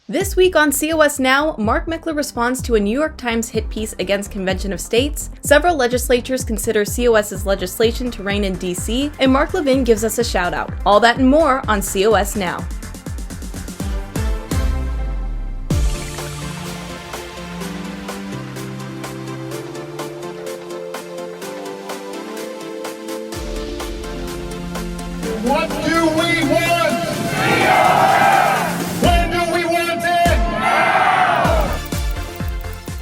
This week on COS Now, Mark Meckler responds to a New York Times hit piece against Convention of States, several legislatures consider COS's legislation to reign in DC, and Mark Levin gives us a shout out. All that and more on COS Now. What do we want? When do we want it?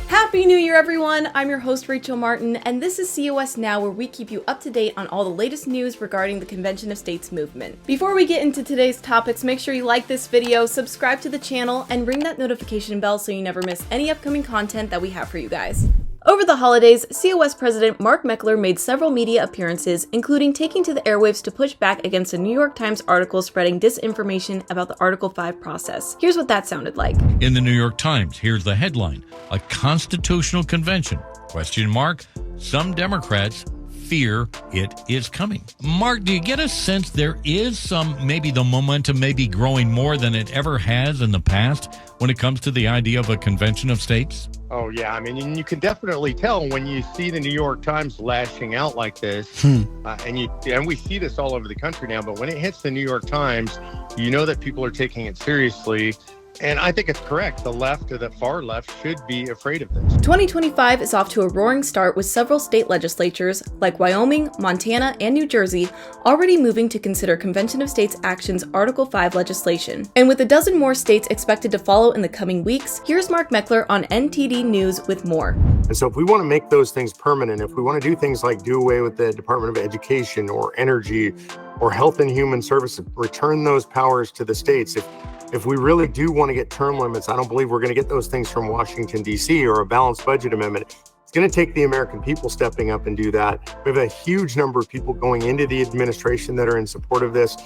Happy New Year, everyone! I'm your host, Rachel Martin, and this is COS Now, where we keep you up to date on all the latest news regarding the Convention of States movement. Before we get into today's topics, make sure you like this video, subscribe to the channel, and ring that notification bell so you never miss any upcoming content that we have for you guys. Over the holidays, COS President Mark Meckler made several media appearances, including taking to the airwaves to push back against a New York Times article spreading disinformation about the Article 5 process. Here's what that sounded like. In the New York Times, here's the headline: a constitutional convention? Question mark. Some Democrats fear it is coming. Mark, do you get a sense there is maybe the momentum may be growing more than it ever has in the past when it comes to the idea of a convention of states? Oh, yeah. I mean, you can definitely tell when you see the New York Times lashing out like this, and we see this all over the country now, but when it hits the New York Times, you know that people are taking it seriously. And I think it's correct. The left or the far left should be afraid of this. 2025 is off to a roaring start with several state legislatures, like Wyoming, Montana, and New Jersey, already moving to consider Convention of States Action's Article 5 legislation. And with a dozen more states expected to follow in the coming weeks, here's Mark Meckler on NTD News with more. And so if we want to make those things permanent, if we want to do things like do away with the Department of Education or Energy or Health and Human Services, return those powers to the states. If we really do want to get term limits, I don't believe we're going to get those things from Washington, D.C. or a balanced budget amendment. It's going to take the American people stepping up and do that. We have a huge number of people going into the administration that are in support of this.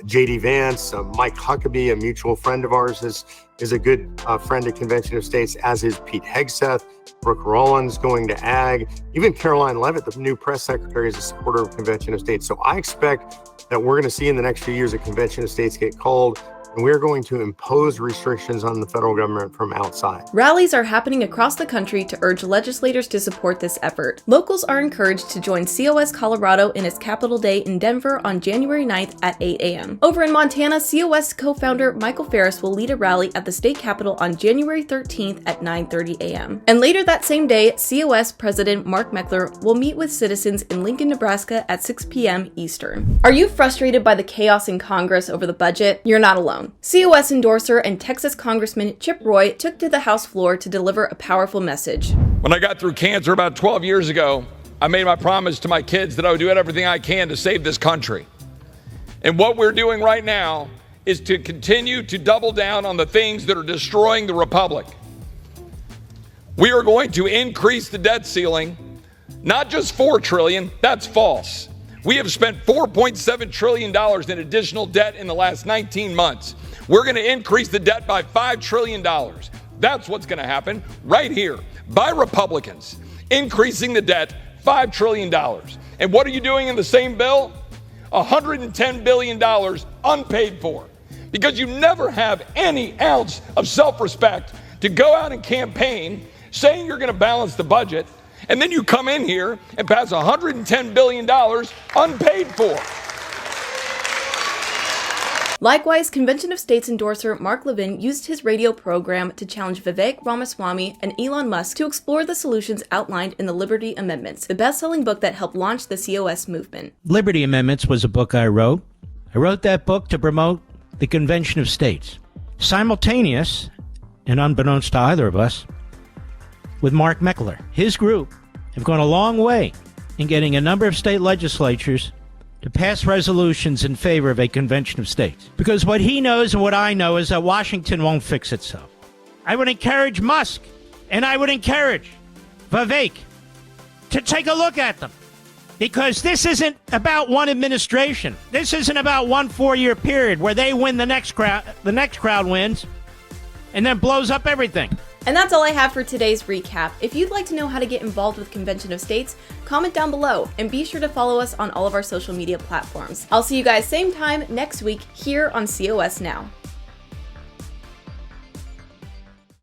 J.D. Vance, Mike Huckabee, a mutual friend of ours, is a good friend at Convention of States, as is Pete Hegseth. Brooke Rollins going to Ag. Even Caroline Levitt, the new press secretary, is a supporter of Convention of States. So I expect that we're going to see in the next few years a Convention of States get called, and we're going to impose restrictions on the federal government from outside. Rallies are happening across the country to urge legislators to support this effort. Locals are encouraged to join COS Colorado in its Capitol Day in Denver on January 9th at 8 a.m. Over in Montana, COS co-founder Michael Ferris will lead a rally at the state capitol on January 13th at 9:30 a.m. And later that same day, COS President Mark Meckler will meet with citizens in Lincoln, Nebraska at 6 p.m. Eastern. Are you frustrated by the chaos in Congress over the budget? You're not alone. COS endorser and Texas Congressman Chip Roy took to the House floor to deliver a powerful message. When I got through cancer about 12 years ago, I made my promise to my kids that I would do everything I can to save this country. And what we're doing right now is to continue to double down on the things that are destroying the republic. We are going to increase the debt ceiling, not just $4 trillion, that's false. We have spent $4.7 trillion in additional debt in the last 19 months. We're going to increase the debt by $5 trillion. That's what's going to happen right here by Republicans, increasing the debt $5 trillion. And what are you doing in the same bill? $110 billion unpaid for, because you never have any ounce of self-respect to go out and campaign saying you're going to balance the budget, and then you come in here and pass $110 billion unpaid for. Likewise, Convention of States endorser Mark Levin used his radio program to challenge Vivek Ramaswamy and Elon Musk to explore the solutions outlined in the Liberty Amendments, the best-selling book that helped launch the COS movement. Liberty Amendments was a book I wrote. I wrote that book to promote the Convention of States. Simultaneous, and unbeknownst to either of us, with Mark Meckler. His group have gone a long way in getting a number of state legislatures to pass resolutions in favor of a Convention of States. Because what he knows and what I know is that Washington won't fix itself. I would encourage Musk and I would encourage Vivek to take a look at them. Because this isn't about one administration. This isn't about one 4-year period where they win the next crowd wins and then blows up everything. And that's all I have for today's recap. If you'd like to know how to get involved with Convention of States, comment down below and be sure to follow us on all of our social media platforms. I'll see you guys same time next week here on COS Now.